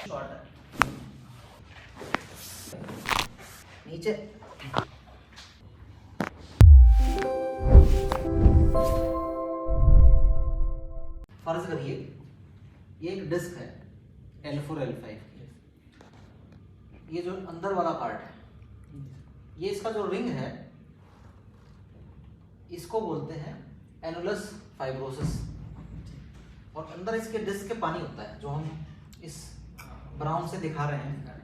Short है नीचे। फर्ज करिए ये एक डिस्क है L4 L5, ये जो अंदर वाला पार्ट है, ये इसका जो रिंग है इसको बोलते हैं एनुलस फाइब्रोसिस, और अंदर इसके डिस्क के पानी होता है जो हम इस ब्राउन से दिखा रहे हैं,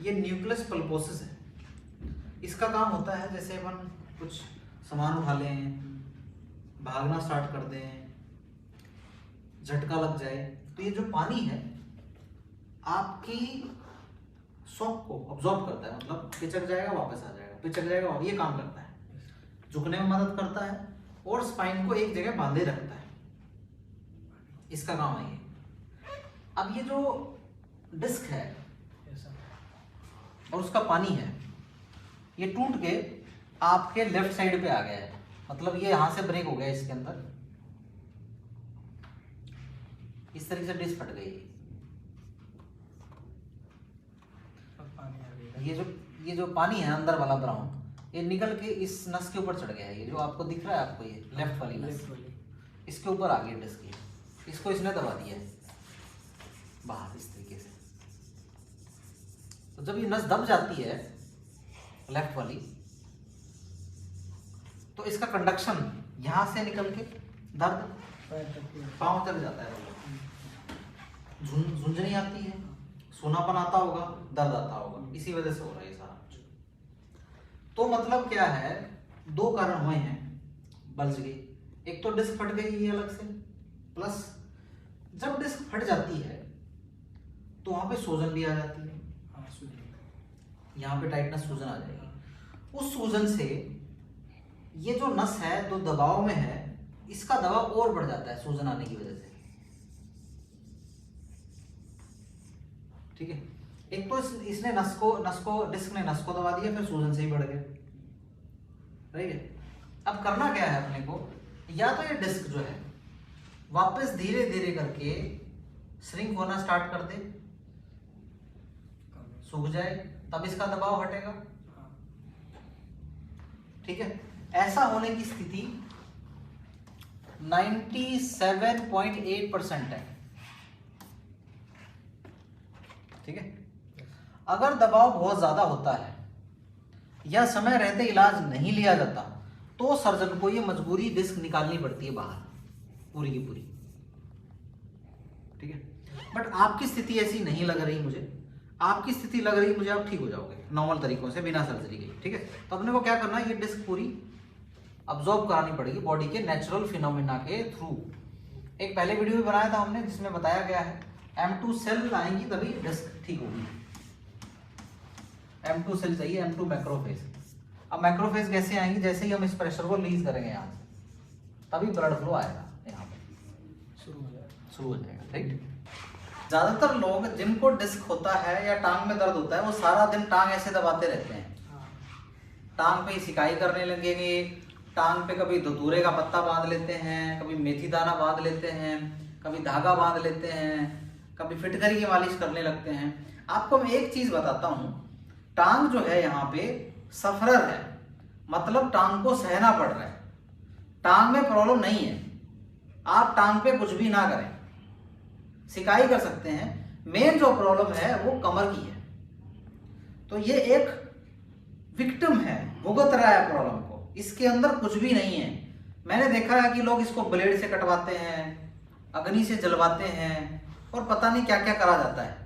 ये न्यूक्लियस पल्पोसिस है। इसका काम होता है जैसे अपन कुछ सामान उठा लें, भागना स्टार्ट कर दें, झटका लग जाए, तो ये जो पानी है आपकी शॉक को अब्जॉर्ब करता है, मतलब पिचक जाएगा वापस आ जाएगा, पिचक जाएगा वापस, ये काम करता है, झुकने में मदद करता है और स्पाइन को एक जगह बांधे रखता है, इसका काम है ये। अब ये जो डिस्क है और उसका पानी है, ये टूट के आपके लेफ्ट साइड पे आ गया है, मतलब ये यहां से ब्रेक हो गया इसके अंदर, इस तरीके से डिस्क फट गई। ये जो पानी है अंदर वाला ब्राउन, ये निकल के इस नस के ऊपर चढ़ गया है, ये जो आपको दिख रहा है आपको, ये लेफ्ट वाली नस, इसके ऊपर आ गई डिस्क, इसको इसने दबा दिया है बाहर इस तरीके से। तो जब ये नस दब जाती है लेफ्ट वाली, तो इसका कंडक्शन यहां से निकल के दर्द पांव चल जाता है, झुंझनी आती है, सूनापन आता होगा, दर्द आता होगा, इसी वजह से हो रहा है ये सारा। तो मतलब क्या है, दो कारण हुए हैं बल्ज के, एक तो डिस्क फट गई है अलग से, प्लस जब डिस्क फट जाती है तो वहां पे सूजन भी आ जाती है, यहाँ पे टाइटनेस, सूजन आ जाएगी। उस सूजन से ये जो नस है तो दबाव में है, इसका दबाव और बढ़ जाता है सूजन आने की वजह से, ठीक है। एक तो इसने डिस्क ने नस को दबा दिया, फिर सूजन से ही बढ़ गया, ठीक है। अब करना क्या है अपने को, या तो ये डिस्क जो है वापस धीरे धीरे करके श्रिंक होना स्टार्ट कर दे, सूख जाए, तब इसका दबाव हटेगा, ठीक है। ऐसा होने की स्थिति 97.8% है, ठीक है। अगर दबाव बहुत ज्यादा होता है या समय रहते इलाज नहीं लिया जाता, तो सर्जन को ये मजबूरी डिस्क निकालनी पड़ती है बाहर पूरी की पूरी, ठीक है। बट आपकी स्थिति ऐसी नहीं लग रही मुझे, आपकी स्थिति लग रही मुझे आप ठीक हो जाओगे नॉर्मल तरीकों से, बिना सर्जरी के, ठीक है। तो अपने को क्या करना है, ये डिस्क पूरी अब्सॉर्ब करानी पड़ेगी बॉडी के नेचुरल फिनोमिना के थ्रू। एक पहले वीडियो भी बनाया था हमने जिसमें बताया गया है M2 सेल आएंगी तभी डिस्क ठीक होगी, M2 सेल चाहिए, M2 मैक्रोफेज। अब मैक्रोफेज कैसे आएंगी, जैसे ही हम इस प्रेशर को रिलीज करेंगे यहाँ से, तभी ब्लड फ्लो आएगा, यहाँ पे शुरू हो जाएगा, राइट। ज्यादातर लोग जिनको डिस्क होता है या टांग में दर्द होता है, वो सारा दिन टांग ऐसे दबाते रहते हैं, टांग पे सिकाई करने लगेंगे, टांग पे कभी धतूरे का पत्ता बांध लेते हैं, कभी मेथी दाना बांध लेते हैं, कभी धागा बांध लेते हैं, कभी फिटकरी की मालिश करने लगते हैं। आपको मैं एक चीज बताता हूं, टांग जो है यहाँ पे सफरर है, मतलब टांग को सहना पड़ रहा है, टांग में प्रॉब्लम नहीं है। आप टांग पे कुछ भी ना करें, सिकाई कर सकते हैं, मेन जो प्रॉब्लम है वो कमर की है। तो ये एक विक्टिम है, भुगत रहा है प्रॉब्लम को, इसके अंदर कुछ भी नहीं है। मैंने देखा है कि लोग इसको ब्लेड से कटवाते हैं, अग्नि से जलवाते हैं, और पता नहीं क्या क्या करा जाता है।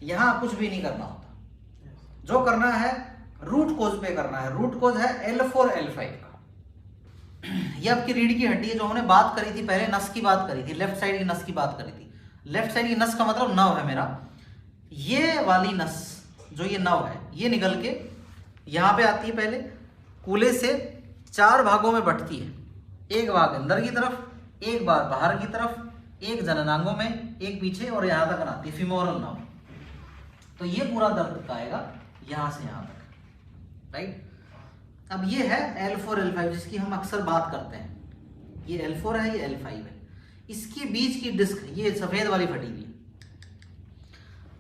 यहां कुछ भी नहीं करना होता, जो करना है रूट कोज पे करना है। रूट कोज है L4 L5 का। ये आपकी रीढ़ की हड्डी है, जो हमने बात करी थी पहले, नस की बात करी थी, लेफ्ट साइड की नस की बात करी थी। लेफ्ट साइड की नस का मतलब नव है मेरा, ये वाली नस जो ये नव है, ये निकल के यहां पे आती है, पहले कूले से 4 भागों में बंटती है, एक भाग अंदर की तरफ, एक भाग बाहर की तरफ, एक जननांगों में, एक पीछे, और यहां तक आती है फीमोरल नर्व। तो ये पूरा दर्द का आएगा यहां से यहां तक, राइट। अब ये है L4 L5 जिसकी हम अक्सर बात करते हैं, ये L4 है, ये L5 है। इसके बीच की डिस्क ये सफेद वाली फटी हुई।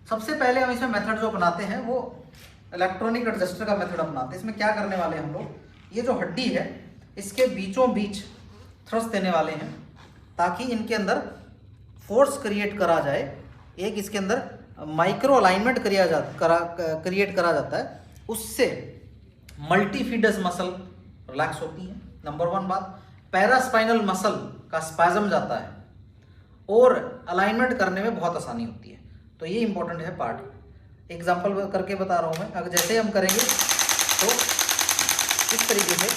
सबसे पहले हम इसमें मेथड जो अपनाते हैं वो इलेक्ट्रॉनिक एडजस्टर का मेथड अपनाते हैं। इसमें क्या करने वाले हैं हम लोग, ये जो हड्डी है इसके बीचों बीच थ्रस्ट देने वाले हैं ताकि इनके अंदर फोर्स क्रिएट करा जाए। एक इसके अंदर माइक्रो अलाइनमेंट क्रिएट करा जाता है, उससे मल्टीफिडस मसल रिलैक्स होती है। नंबर 1 बात, पैरास्पाइनल मसल का स्पैज़म जाता है और अलाइनमेंट करने में बहुत आसानी होती है। तो ये इंपॉर्टेंट है पार्ट। एग्जांपल करके बता रहा हूँ मैं। अगर जैसे हम करेंगे तो इस तरीके से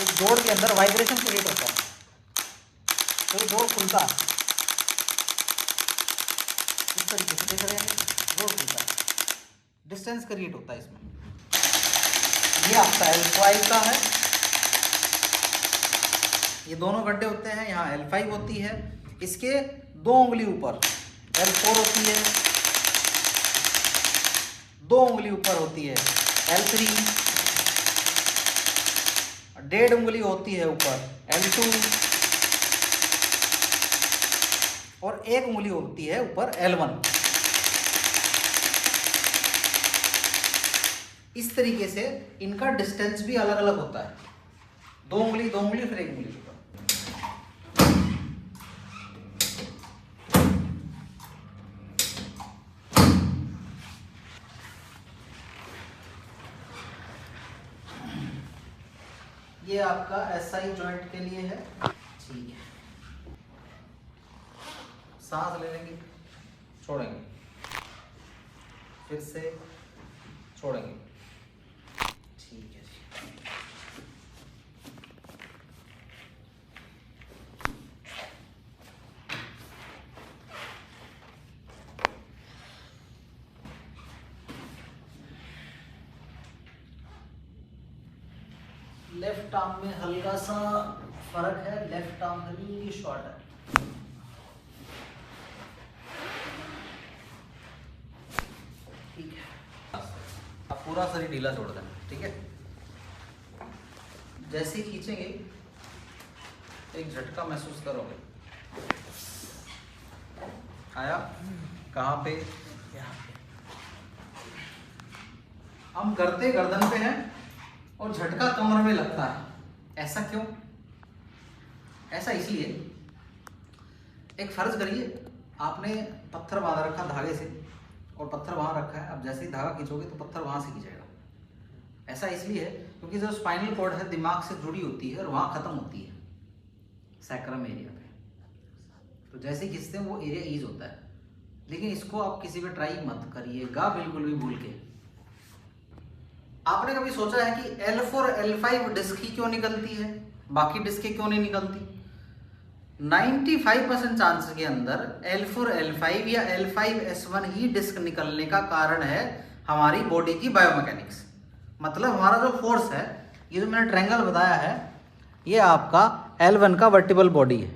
एक जोड़ के अंदर वाइब्रेशन क्रिएट होता है, तो ये जोड़ खुलता है इस तरीके से, देख रहे हैं जोड़ खुलता है, डिस्टेंस क्रिएट होता है इसमें। ये आपका L5 का है, ये दोनों गड्ढे होते हैं, यहाँ L5 होती है, इसके 2 उंगली ऊपर L4 होती है, 2 उंगली ऊपर होती है L3, 1.5 उंगली होती है ऊपर L2 और 1 उंगली होती है ऊपर L1। इस तरीके से इनका डिस्टेंस भी अलग अलग होता है, 2 उंगली 2 उंगली फिर 1 उंगली ऊपर। ये आपका SI जॉइंट के लिए है, ठीक है। सांस ले लेंगे, छोड़ेंगे, फिर से छोड़ेंगे, ठीक है जी। लेफ्ट आर्म में हल्का सा फर्क है, लेफ्ट आर्म हल्की शॉर्ट है। ठीक है, अब पूरा शरीर ढीला छोड़ देना, ठीक है। जैसे ही खींचेंगे एक झटका महसूस करोगे। आया कहाँ पे? यहाँ पे। हम करते गर्दन पे हैं और झटका कमर में लगता है, ऐसा क्यों? ऐसा इसलिए, एक फर्ज करिए आपने पत्थर बांध रखा धागे से और पत्थर वहां रखा है, अब जैसे ही धागा खींचोगे तो पत्थर वहां से खींचेगा। ऐसा इसलिए है क्योंकि जो स्पाइनल कॉर्ड है दिमाग से जुड़ी होती है और वहां खत्म होती है सैक्रम एरिया पे, तो जैसे ही खींचते हैं वो एरिया ईज होता है। लेकिन इसको आप किसी पे ट्राई मत करिएगा बिल्कुल भी भूल के। आपने कभी सोचा है कि L4 L5 डिस्क ही क्यों निकलती है, बाकी डिस्कें क्यों नहीं निकलती? 95% चांस के अंदर L4 L5 या L5 S1 ही डिस्क निकलने का कारण है हमारी बॉडी की बायोमैकेनिक्स। मतलब हमारा जो फोर्स है, ये जो मैंने ट्रायंगल बताया है, ये आपका L1 का वर्टिबल बॉडी है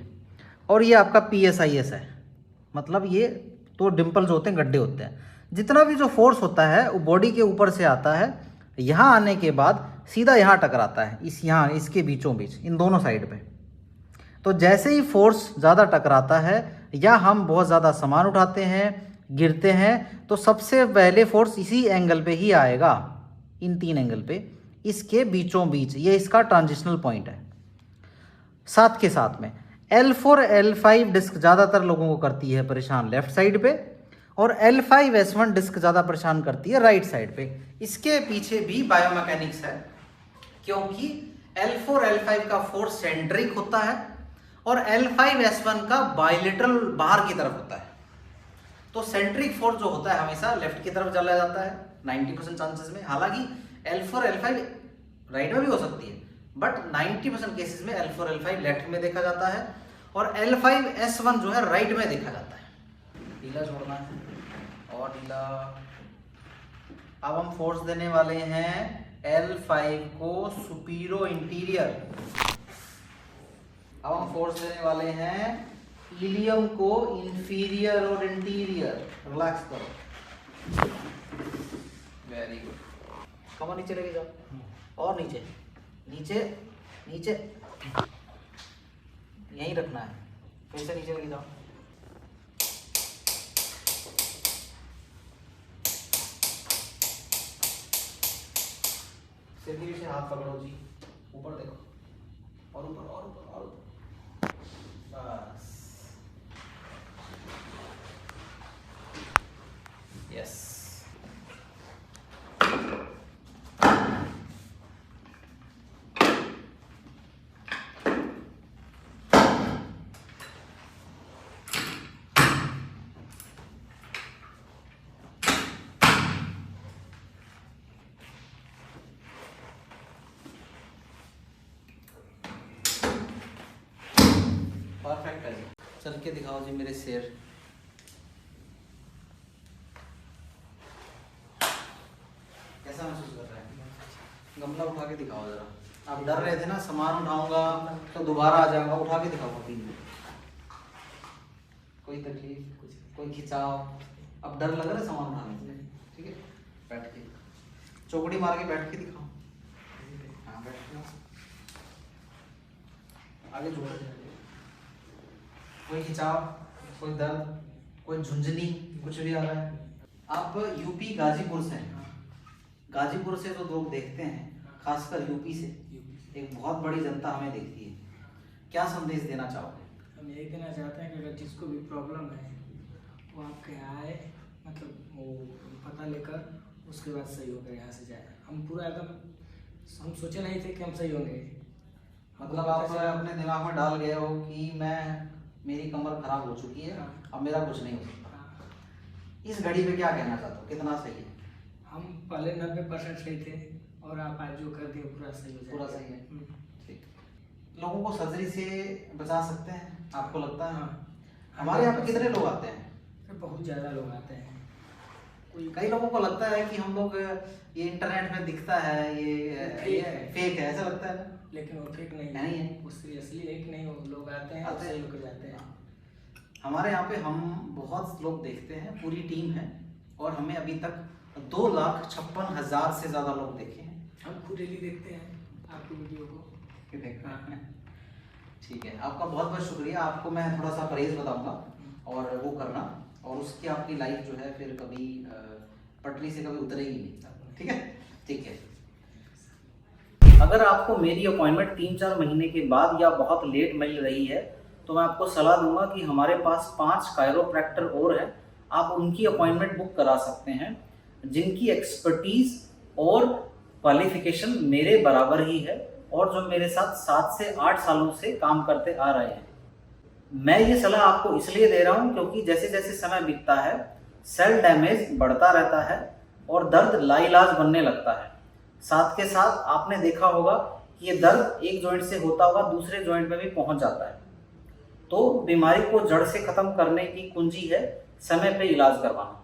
और ये आपका PSIS है। मतलब ये तो डिम्पल्स होते हैं, गड्ढे होते हैं। जितना भी जो फोर्स होता है वो बॉडी के ऊपर से आता है, यहाँ आने के बाद सीधा यहाँ टकराता है, यहाँ इसके बीचों बीच, इन दोनों साइड पे। तो जैसे ही फोर्स ज़्यादा टकराता है या हम बहुत ज़्यादा सामान उठाते हैं, गिरते हैं, तो सबसे पहले फोर्स इसी एंगल पे ही आएगा, इन 3 एंगल पे, इसके बीचों बीच। ये इसका ट्रांजिशनल पॉइंट है। साथ के साथ में L4 L5 डिस्क ज़्यादातर लोगों को करती है परेशान लेफ्ट साइड पे, और L5 S1 डिस्क ज़्यादा परेशान करती है राइट साइड पे। इसके पीछे भी बायोमैकेनिक्स है, क्योंकि L4 L5 का फोर्स सेंट्रिक होता है और L5 S1 का बायलेटरल बाहर की तरफ होता है। तो सेंट्रिक फोर्स जो होता है हमेशा लेफ्ट की तरफ चला जाता है 90% चांसेस में। हालांकि L4 L5 राइट में भी हो सकती है, बट 90% केसेस में L4 L5 लेफ्ट में देखा जाता है और L5 S1 जो है राइट में देखा जाता है। ढीला छोड़ना है और ढीला। अब हम फोर्स देने वाले हैं L5 को सुपीरियर इंटीरियर। अब हम फोर्स देने वाले हैं इलियम को इंफीरियर और इंटीरियर। रिलैक्स करो, वेरी गुड। कमर नीचे लेके जाओ और नीचे नीचे नीचे, यहीं रखना है। फिर से नीचे लेके जाओ। सीधे पीछे हाथ पकड़ो जी, ऊपर देखो, और ऊपर और ऊपर और ऊपर, बस। यस। परफेक्ट है जी। चल के दिखाओ जी मेरे शेर। कैसा महसूस कर रहे हैं? गमला उठा के दिखाओ जरा। आप डर रहे थे ना सामान उठाऊंगा तो दोबारा आ जाऊंगा, उठा के दिखाओ तीन में। कोई तकलीफ, कुछ कोई खिंचाव? अब डर लग रहा है सामान उठाने से? ठीक है, बैठ के चौकड़ी मार के बैठ के दिखाओ। हाँ बैठ के आगे जोड़ो। कोई खिंचाव, कोई दर्द, कोई झुंझुनी, कुछ भी आ रहा है? आप यूपी गाजीपुर से हैं। गाजीपुर से जो लोग देखते हैं, खासकर यूपी से एक बहुत बड़ी जनता हमें देखती है, क्या संदेश देना चाहोगे? हम यही देना चाहते हैं कि अगर जिसको भी प्रॉब्लम है वो आपके यहाँ आए, मतलब वो पता लेकर उसके बाद सही होकर यहाँ से जाए। हम पूरा एकदम हम सोचे नहीं थे कि हम सही होंगे। मतलब आप अपने दिमाग में डाल गए हो कि मेरी कमर खराब हो चुकी है, अब मेरा कुछ नहीं हो सकता। इस घड़ी पे क्या कहना चाहते हो, कितना सही है? हम पहले 90% सही थे और आप आज जो कर दिए पूरा सही हो जाए। पूरा सही है। ठीक। लोगों को सर्जरी से बचा सकते हैं आपको लगता है? हमारे यहाँ पे कितने लोग आते हैं? बहुत ज़्यादा लोग आते हैं। कई लोगों को लगता है कि हम लोग ये इंटरनेट में दिखता है, ये फेक है, ऐसा लगता है ना? लेकिन वो फेक नहीं है, उससे असली एक नहीं, वो लोग आते हैं सही होकर जाते हैं। हमारे यहाँ पे हम बहुत लोग देखते हैं, पूरी टीम है, और हमें अभी तक 2,56,000 से ज़्यादा लोग देखे हैं। हम खुद डेली देखते हैं आपकी वीडियो को। ठीक है, आपका बहुत बहुत शुक्रिया। आपको मैं थोड़ा सा परहेज बताऊंगा और वो करना, और उसकी आपकी लाइफ जो है फिर कभी पटरी से कभी उतरेगी नहीं। ठीक है? ठीक है। अगर आपको मेरी अपॉइंटमेंट 3-4 महीने के बाद या बहुत लेट मिल रही है तो मैं आपको सलाह दूंगा कि हमारे पास 5 कायरोप्रैक्टर और हैं, आप उनकी अपॉइंटमेंट बुक करा सकते हैं, जिनकी एक्सपर्टीज और क्वालिफिकेशन मेरे बराबर ही है और जो मेरे साथ 7 से 8 सालों से काम करते आ रहे हैं। मैं ये सलाह आपको इसलिए दे रहा हूँ क्योंकि जैसे जैसे समय बीतता है सेल डैमेज बढ़ता रहता है और दर्द लाइलाज बनने लगता है। साथ के साथ आपने देखा होगा कि ये दर्द एक जॉइंट से होता हुआ दूसरे जॉइंट में भी पहुंच जाता है। तो बीमारी को जड़ से खत्म करने की कुंजी है समय पे इलाज करवाना।